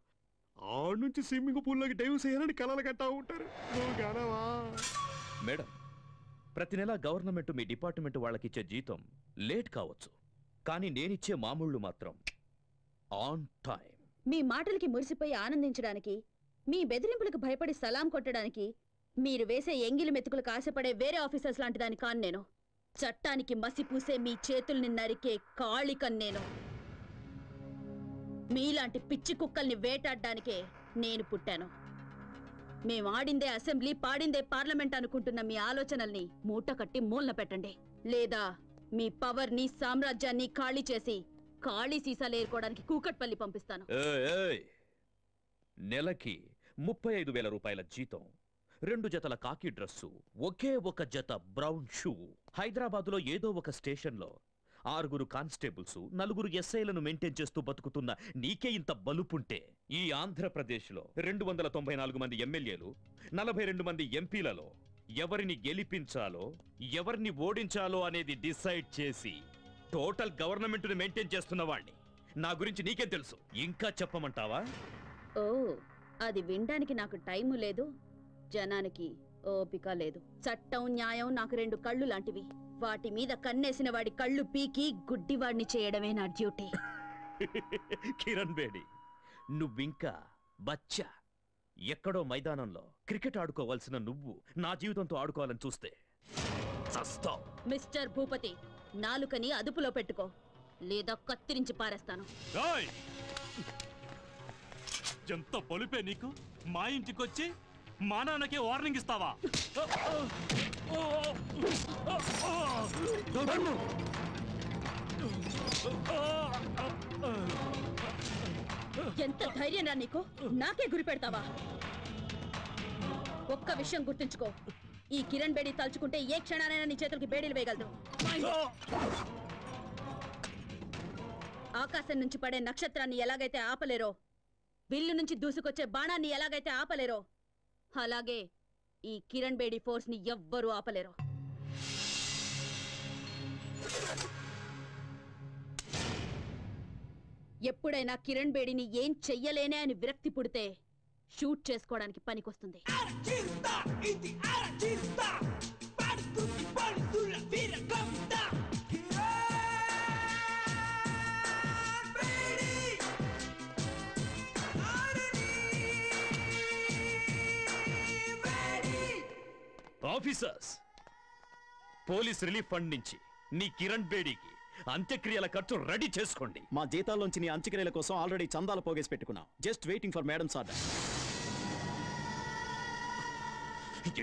Speaker 2: ఆడ నుంచి స్విమ్మింగ్ పూల్లోకి డైవ్ చేయాలని కలలు కట్టా ఉంటారు.
Speaker 4: మేడం, ప్రతి నెల గవర్నమెంట్ మీ డిపార్ట్మెంట్ వాళ్ళకిచ్చే జీతం లేట్ కావచ్చు, కానీ నేనిచ్చే మామూళ్ళు మాత్రం ఆన్ టైం.
Speaker 5: మీ మాటలకి మురిసిపోయి ఆనందించడానికి, మీ బెదిరింపులకు భయపడి సలాం కొట్టడానికి మీరు వేసే ఎంగిలి మెతుకులకు ఆశపడే వేరే ఆఫీసర్స్ లాంటి దాని కాను నేను. చట్టానికి మసిపూసే మీ చేతుల్ని నరికే కాళికన్ నేను. మీలాంటి పిచ్చి కుక్కల్ని వేటాడడానికే నేను పుట్టాను. మేం ఆడిందే అసెంబ్లీ, పాడిందే పార్లమెంట్ అనుకుంటున్న మీ ఆలోచనల్ని మూట కట్టి మూలన పెట్టండి. లేదా మీ పవర్ని, సామ్రాజ్యాన్ని ఖాళీ చేసి ఖాళీ సీసాలు ఏరుకోవడానికి కూకట్పల్లి పంపిస్తాను.
Speaker 4: నెలకి 35,000 రూపాయల జీతం, 2 జతల కాకి డ్రెస్సు, ఒకే ఒక జత బ్రౌన్ షూ. హైదరాబాదులో ఏదో ఒక స్టేషన్లో 6 కానిస్టేబుల్స్, 4 ఎస్ఐలను మెయింటైన్ చేస్తూ బతుకుతున్న నీకే ఇంత బలుపుంటే, ఈ ఆంధ్రప్రదేశ్లో 294 మంది ఎమ్మెల్యేలు, 42 మంది ఎంపీలలో ఎవరిని గెలిపించాలో, ఎవరిని ఓడించాలో అనేది డిసైడ్ చేసి టోటల్ గవర్నమెంట్ ని మెయింటైన్ చేస్తున్న వాణ్ణి. నా గురించి నీకేం తెలుసు? ఇంకా చెప్పమంటావా?
Speaker 5: ఓ, అది వినడానికి నాకు టైము లేదు, జనానికి ఓపిక లేదు. చట్టం, న్యాయం నాకు 2 కళ్ళు లాంటివి. వాటి మీద కన్నేసిన వాడి కళ్ళు పీకి గుడ్డివాడిని చేయడమే నా డ్యూటీ.
Speaker 4: కిరణ్ బేడి, నువ్వింకా బచ్చా. ఎక్కడో మైదానంలో క్రికెట్ ఆడుకోవాల్సిన నువ్వు నా జీవితంతో ఆడుకోవాలని చూస్తే చస్తావ్.
Speaker 5: మిస్టర్ భూపతి, నాలుకని అదుపులో పెట్టుకో, లేదా కత్తిరించి పారేస్తాను.
Speaker 12: ఎంత పొలిపే నీకు? మా ఇంటికొచ్చి మా నాన్నకే వార్నింగ్ ఇస్తావా?
Speaker 5: ఎంత ధైర్యం రా నీకు? నాకే గురి పెడతావా? ఒక్క విషయం గుర్తుంచుకో, ఈ కిరణ్ బేడి తలుచుకుంటే ఏ క్షణానైనా నీ చేతులకి బేడీలు వేయగలదు. ఆకాశం నుంచి పడే నక్షత్రాన్ని ఎలాగైతే ఆపలేరో, విల్లు నుంచి దూసుకొచ్చే బాణాన్ని ఎలాగైతే ఆపలేరో, అలాగే ఈ కిరణ్ బేడి ఫోర్స్ ని ఎవ్వరూ ఆపలేరు. ఎప్పుడైనా కిరణ్ బేడిని ఏం చెయ్యలేనే అని విరక్తి పుడితే షూట్ చేసుకోవడానికి పనికొస్తుంది.
Speaker 4: ఆఫీసర్స్, పోలీస్ రిలీఫ్ ఫండ్ నుంచి నీ కిరణ్ బేడీకి అంత్యక్రియల ఖర్చు రెడీ చేసుకోండి.
Speaker 6: మా జీతాల్లోంచి నీ అంత్యక్రియల కోసం ఆల్రెడీ చందాలు పోగేసి పెట్టుకున్నాం. Just waiting for madams order.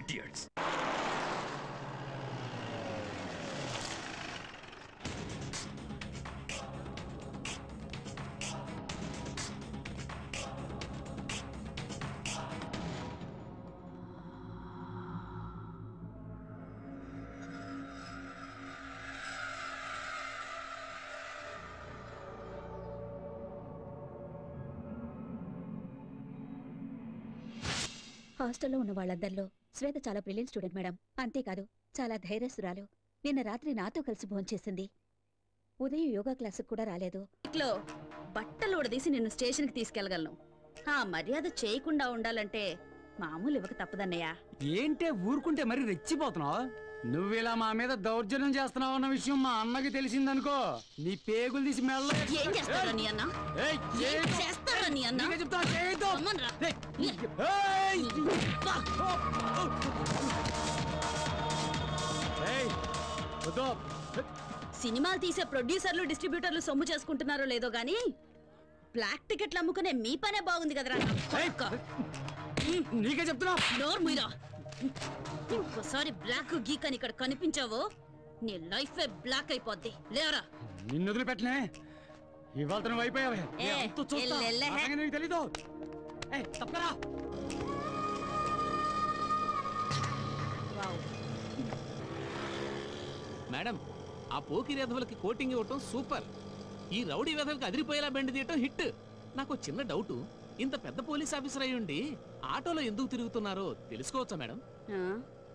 Speaker 4: Idiots.
Speaker 13: హాస్టల్లో ఉన్న వాళ్ళందరిలో శ్వేత చాలా బ్రిలియంట్ స్టూడెంట్ మేడం. అంతేకాదు చాలా ధైర్యస్తురాలు. నిన్న రాత్రి నాతో కలిసి భోంచేసింది. ఉదయం యోగా క్లాసుకు కూడా రాలేదు.
Speaker 5: బట్టలు ఉడదీసి నిన్ను స్టేషన్కి తీసుకెళ్లగలను. ఆ మర్యాద చేయకుండా ఉండాలంటే మామూలు ఇవ్వక తప్పదన్నయ్య.
Speaker 14: ఏంటే ఊరుకుంటే మరి రెచ్చిపోతున్నావు? నువ్వు ఇలా మా మీద దౌర్జన్యం చేస్తున్నావు అన్న విషయం మా అన్నకి తెలిసిందనుకో, నీ పేగులు తీసి మెల్ల.
Speaker 5: ఏం చేస్తారా నీ అన్న? ఏం చేస్తారా నీ అన్న? అమ్మన్రా. సినిమాలు తీసే ప్రొడ్యూసర్లు డిస్ట్రిబ్యూటర్లు సొమ్ము చేసుకుంటున్నారో లేదో గానీ బ్లాక్ టికెట్లు అమ్ముకునే మీ పనే బాగుంది కదరా.
Speaker 14: నీకే చెప్తున్నా.
Speaker 5: నోరు మీరా. ఇంకోసారి బ్లాక్ గీక్ అని ఇక్కడ కనిపించావో నీ లైఫ్ బ్లాక్ అయిపోద్ది. లేవరా.
Speaker 14: నిన్ను వదిలిపెట్టనే. ఇవాళ నువ్వు అయిపోయావే. నీకు తెలీదు. తప్పరా.
Speaker 11: మేడం, ఆ పోకిరి వెధవలకి కోటింగ్ ఇవ్వటం సూపర్. ఈ రౌడీ వెధవలకి అదిరిపోయేలా బెండ్ తీయటం హిట్. నాకు చిన్న డౌటు, ఇంత పెద్ద పోలీస్ ఆఫీసర్ అయ్యుండి ఆటోలో ఎందుకు తిరుగుతున్నారో తెలుసుకోవచ్చా మేడం?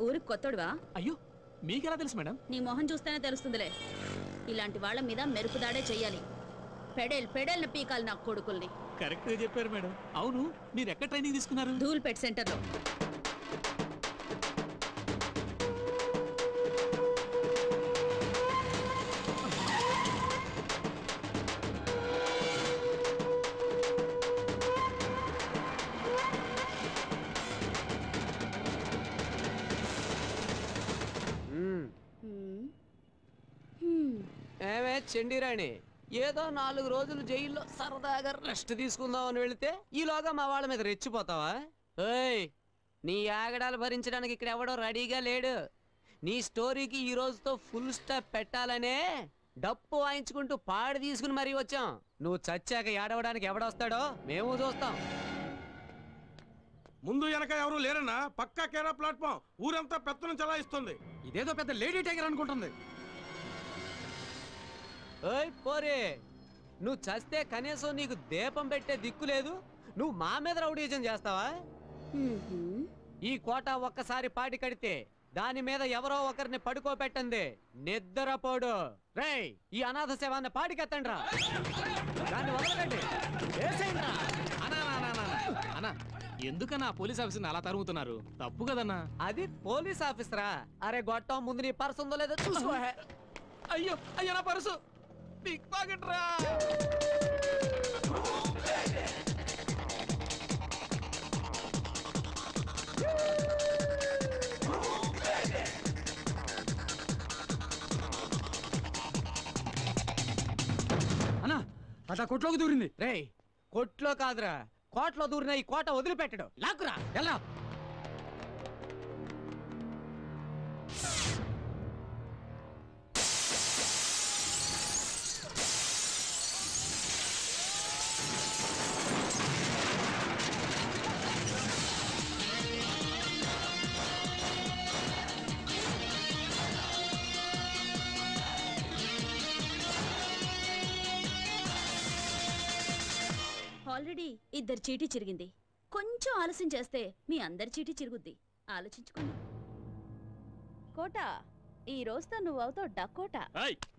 Speaker 5: ఊరికి కొత్తడువా?
Speaker 11: అయ్యో, మీకెలా తెలుసు మేడం?
Speaker 5: నీ మొహం చూస్తేనే తెలుస్తుందిలే. ఇలాంటి వాళ్ళ మీద మెరుపుదాడే చెయ్యాలి. పెడేల్ని పీకాలి నా కొడుకుల్ని.
Speaker 11: కరెక్ట్ గా చెప్పారు మేడం. అవును, మీరు ఎక్కడ ట్రైనింగ్ తీసుకున్నారు?
Speaker 5: ధూల్పేట్ సెంటర్లో.
Speaker 10: ఏమే చెండిరాణి, ఏదో 4 రోజులు జైల్లో సరదాగా రెస్ట్ తీసుకుందామని వెళితే ఈలోగా మా వాళ్ళ మీద రెచ్చిపోతావా? ఏయ్, నీ ఆగడాలు భరించడానికి ఇక్కడ ఎవడో రెడీగా లేడు. నీ స్టోరీకి ఈ రోజుతో ఫుల్ స్టాప్ పెట్టాలనే డప్పు వాయించుకుంటూ పాడి తీసుకుని మరీ వచ్చాం. నువ్వు చచ్చాక ఏడవడానికి ఎవడొస్తాడో మేము చూస్తాం.
Speaker 9: ముందు వెనక ఎవరు లేరన్నా, పక్కా కేరా ప్లాట్ఫామ్. ఊరంతా పెత్తనం చలాయిస్తుంది.
Speaker 14: ఇదేదో పెద్ద లేడీ టైగర్ అనుకుంటుంది.
Speaker 10: ఓయ్ పోరే, నువ్వు చస్తే కనీసం నీకు దీపం పెట్టే దిక్కు లేదు. నువ్వు మా మీద రౌడీజం చేస్తావా? ఈ కోట ఒక్కసారి పాటి కడితే దాని మీద ఎవరో ఒకరిని పడుకోబెట్టండి. నిద్రపోడు. రేయ్, ఈ అనాథ శవాన్ని పాటికెత్తండి రా. దాన్ని వదలకండి.
Speaker 11: అన్నా, ఎందుకన్నా పోలీస్ ఆఫీసర్ని అలా తరుగుతున్నారు? తప్పు కదన్నా.
Speaker 10: అది పోలీస్ ఆఫీసరా? అరే గొట్టం, ముందు నీ పర్సు ఉందో లేదో చూసుకో.
Speaker 11: అయ్యో అయ్యో, నా పర్సు పిక్ పాకెట్ రా.
Speaker 14: అన్నా, అదా కొట్లోకి దూరింది.
Speaker 10: రేయ్, కొట్లో కాదురా, కోట్లో దూరిన ఈ కోట వదిలిపెట్టడు. లాక్కురా.
Speaker 14: ఎలా?
Speaker 5: ఆల్రెడీ 2 చీటీ చిరిగింది. కొంచెం ఆలస్యం చేస్తే మీ అందరి చీటీ చిరుగుద్ది. ఆలోచించుకోండి. కోట, ఈ రోజుతో నువ్వు అవుతావు డకోట.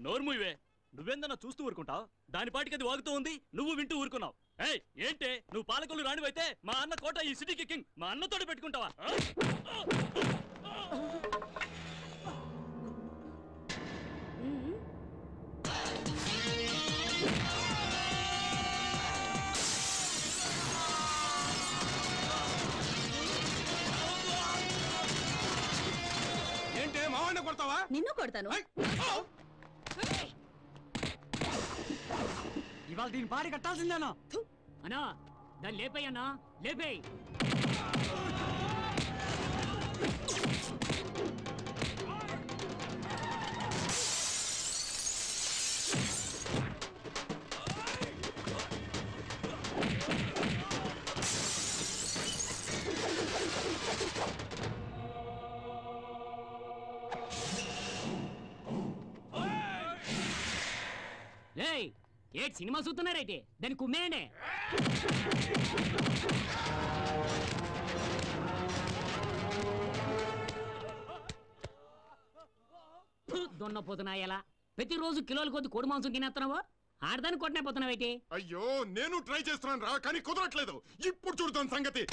Speaker 8: నోర్మువే, నువ్వేందన్నా చూస్తూ ఊరుకుంటావు? దాని పాటికి అది వాగుతూ ఉంది, నువ్వు వింటూ ఊరుకున్నావు. ఏయ్, ఏంటే నువ్వు పాలకొల్లు రానివైతే మా అన్న కోట ఈ సిటీకి కింగ్. మా అన్నతోటి పెట్టుకుంటావా?
Speaker 9: ఏంటే మావాడిని కొడతావా?
Speaker 5: నిన్ను కొడతాను.
Speaker 14: ఇవాళ దీని పాడి కట్టాల్సిందేనా?
Speaker 15: అన్నా, దాన్ని లేపేయన్నా, లేపేయ్. ఏటి సినిమా చూస్తున్నారైతే దాన్ని కుమ్మేయండి. దొన్నపోతున్నా ఎలా ప్రతిరోజు కిలోల కొద్ది కోడి మాంసం తినేస్తున్నావా? ఆడదాన్ని కొట్టలేకపోతున్నావేటి?
Speaker 16: అయ్యో నేను ట్రై చేస్తున్నాను రా, కానీ కుదరట్లేదు. ఇప్పుడు చూడుతాను సంగతి.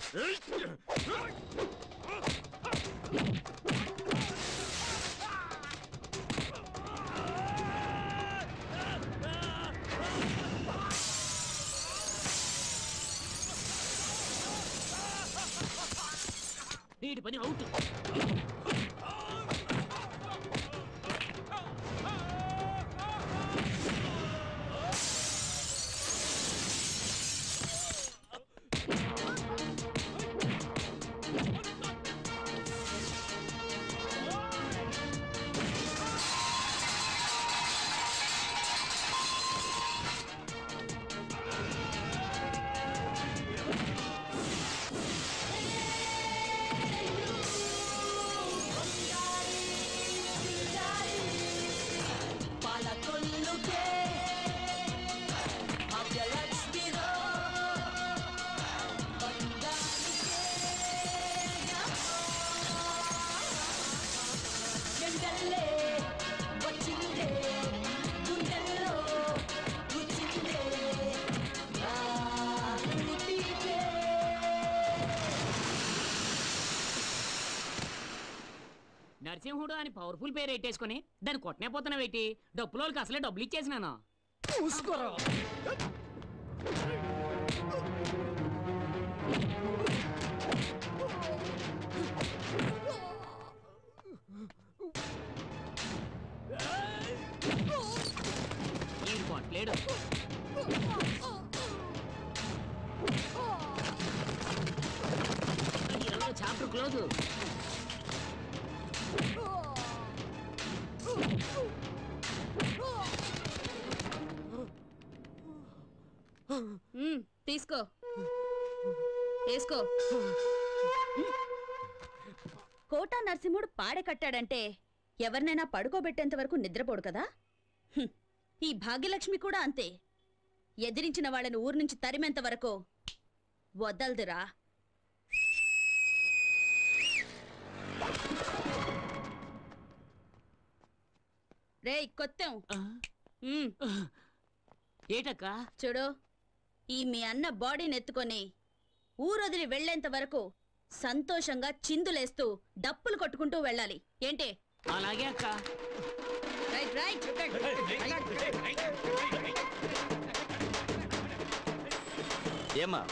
Speaker 15: వీడి పని అవుట్. నరసింహుడు అని పవర్ఫుల్ పేరు పెట్టేసుకుని దాన్ని కొట్టనే పోతున్నావేటి? డబ్బులోకి అసలే డబ్బులు ఇచ్చేసినాను. చూసుకోరా. ఈ కొట్టలేడు. Chapter close.
Speaker 5: తీసుకో, వేసుకో. కోటా నరసింహుడు పాడె కట్టాడంటే ఎవరినైనా పడుకోబెట్టేంత వరకు నిద్రపోడు కదా. ఈ భాగ్యలక్ష్మి కూడా అంతే. ఎదిరించిన వాళ్ళని ఊరు నుంచి తరిమేంత వరకు వదలదురా. రేయ్ కొత్తం,
Speaker 15: ఏటక్క
Speaker 5: చూడు, ఈ మీ అన్న బాడీని ఎత్తుకొని ఊరొదిలి వెళ్లేంత వరకు సంతోషంగా చిందులేస్తూ డప్పులు కొట్టుకుంటూ వెళ్ళాలి. ఏంటి?
Speaker 15: అలాగే అక్క.
Speaker 5: Right right.
Speaker 8: ఏమా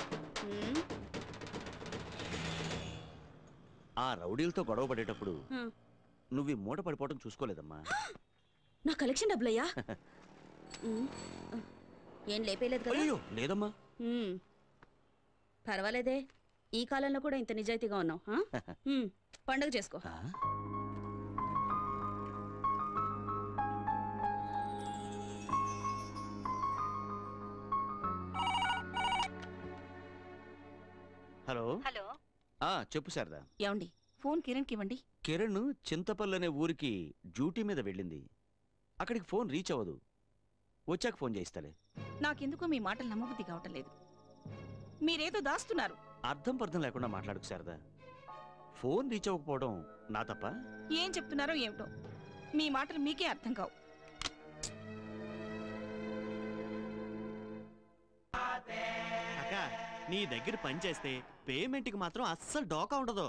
Speaker 8: ఆ రౌడీలతో గొడవ పడేటప్పుడు నువ్వు మూట పడిపోవడం చూసుకోలేదమ్మా.
Speaker 5: నా కలెక్షన్ డబ్బులయ్యా? ఏం లేపేలేదు కదా?
Speaker 8: లేదమ్మా.
Speaker 5: పర్వాలేదే, ఈ కాలంలో కూడా ఇంత నిజాయితీగా ఉన్నావు. పండుగ చేసుకో.
Speaker 8: హలో
Speaker 13: హలో,
Speaker 8: చెప్పు శారదా.
Speaker 13: ఏమండి, ఫోన్ కిరణ్కి ఇవ్వండి.
Speaker 8: కిరణ్ చింతపల్లి అనే ఊరికి డ్యూటీ మీద వెళ్ళింది. అక్కడికి ఫోన్ రీచ్ అవ్వదు. వచ్చాక ఫోన్ చేయిస్తాలే.
Speaker 13: నాకెందుకో మీ మాటలు నమ్మబుద్ధి కావటం లేదు. మీరేదో దాస్తున్నారు.
Speaker 8: అర్థం పర్థం లేకుండా మాట్లాడుకు శారదా. ఫోన్ రీచ్ అవ్వకపోవడం నా తప్ప?
Speaker 13: ఏం చెప్తున్నారో ఏమిటో, మీ మాటలు మీకే అర్థం కావు.
Speaker 8: అక్క, నీ దగ్గర పని చేస్తే పేమెంట్కి మాత్రం అస్సలు డోకా ఉండదు.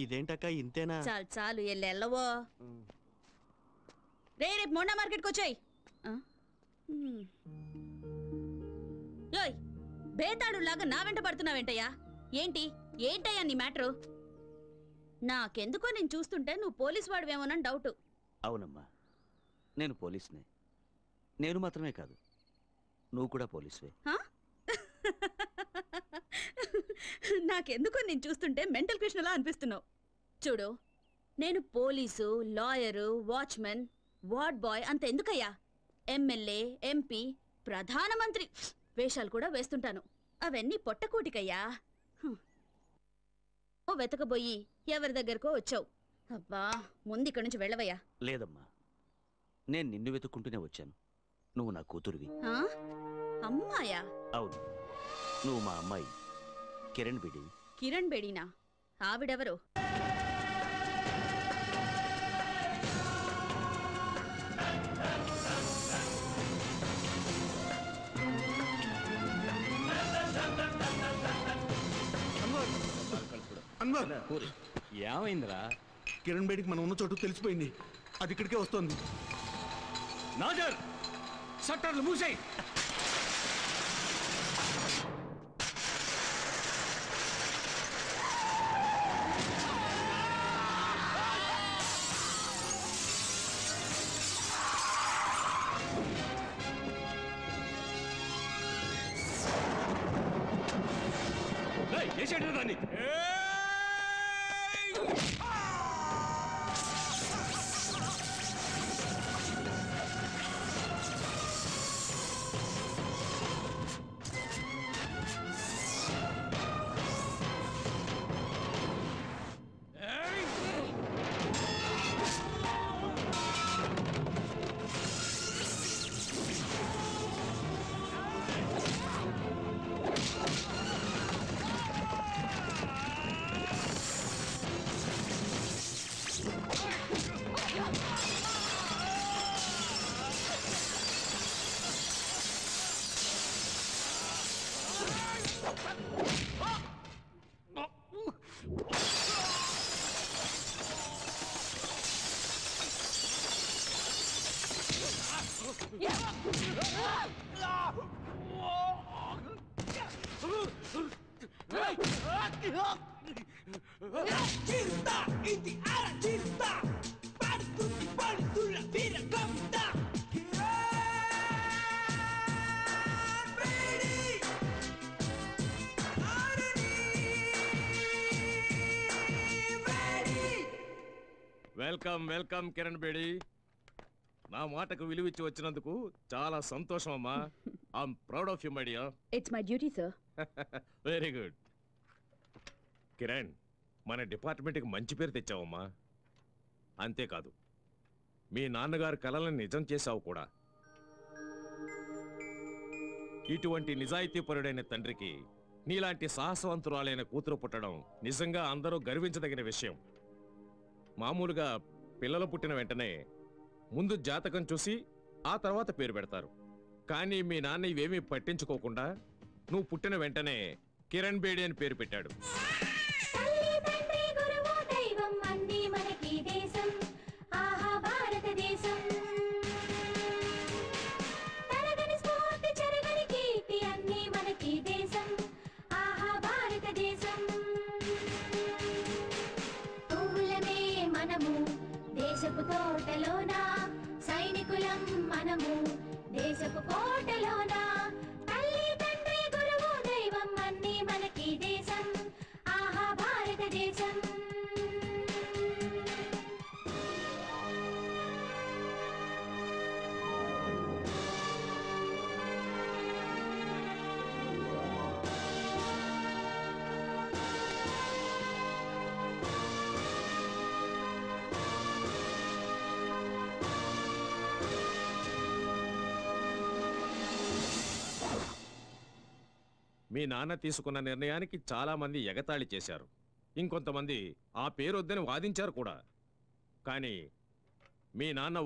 Speaker 8: ఇదేంటక్క ఇంతేనా?
Speaker 5: చాలు చాలు, ఎల్లవో. రేపు మొండా మార్కెట్కి వచ్చాయి. బేతాడులాగా నా వెంట పడుతున్నావేంటయ్యా? ఏంటయ్యా నీ మ్యాటరు? నాకెందుకో నేను చూస్తుంటే నువ్వు పోలీసు వాడివేమోనని డౌట్.
Speaker 8: అవునమ్మా, నేను పోలీసునే. నేను మాత్రమే కాదు, నువ్వు కూడా పోలీసువే.
Speaker 5: నాకెందుకో నేను చూస్తుంటే మెంటల్ కృష్ణలా అనిపిస్తున్నావు. చూడు, నేను police, lawyer, watchman, ward boy అంత ఎందుకయ్యా? ఎమ్మెల్యే, ఎంపీ, ప్రధానమంత్రి వేషాలు కూడా వేస్తుంటాను. అవన్నీ పొట్టకూటికయ్యా. వెతకబోయి ఎవరి దగ్గరకో వచ్చావు. అబ్బా, ముందు ఇక్కడి నుంచి వెళ్ళవయ్యా.
Speaker 8: లేదమ్మా, నేను నిన్ను వెతుక్కుంటూనే వచ్చాను. నువ్వు నా కూతురువి.
Speaker 5: అమ్మాయా?
Speaker 8: అవును, నువ్వు మా అమ్మాయి కిరణ్ బేడి.
Speaker 5: కిరణ్ బేడీనా? ఆవిడెవరు?
Speaker 16: అన్వర్
Speaker 2: ఏమైందిరా?
Speaker 16: కిరణ్ బేడికి మనం ఉన్న చోటు తెలిసిపోయింది. అది ఇక్కడికే వస్తుంది.
Speaker 4: నాజర్ షట్టర్లు మూసేయ్. చేసేట దాన్ని. Welcome welcome Kiran Bedi. నా మాటకు విలువిచ్చి వచ్చినందుకు చాలా సంతోషం అమ్మా. I'm proud of you my dear.
Speaker 5: It's my duty sir.
Speaker 7: Very good. Kiran, మన డిపార్ట్మెంట్కి మంచి పేరు తెచ్చావమ్మా. అంతేకాదు, మీ నాన్నగారి కలలను నిజం చేశావు కూడా. ఇటువంటి నిజాయితీపరుడైన తండ్రికి నీలాంటి సాహసవంతురాలైన కూతురు పుట్టడం నిజంగా అందరూ గర్వించదగిన విషయం. మామూలుగా పిల్లలు పుట్టిన వెంటనే ముందు జాతకం చూసి ఆ తర్వాత పేరు పెడతారు. కానీ మీ నాన్న ఇవేమీ పట్టించుకోకుండా నువ్వు పుట్టిన వెంటనే కిరణ్ బేడి అని పేరు పెట్టాడు.
Speaker 17: దేశపు తోటలోన సైనికులం మనము, దేశపు కోటలోన తల్లి తండ్రి గురువు దైవం అన్నీ మనకి దేశం, ఆహా భారతదేశం.
Speaker 7: మీ నాన్న తీసుకున్న నిర్ణయానికి చాలా మంది ఎగతాళి చేశారు. ఇంకొంతమంది ఆ పేరొద్దని వాదించారు కూడా. కానీ మీ నాన్న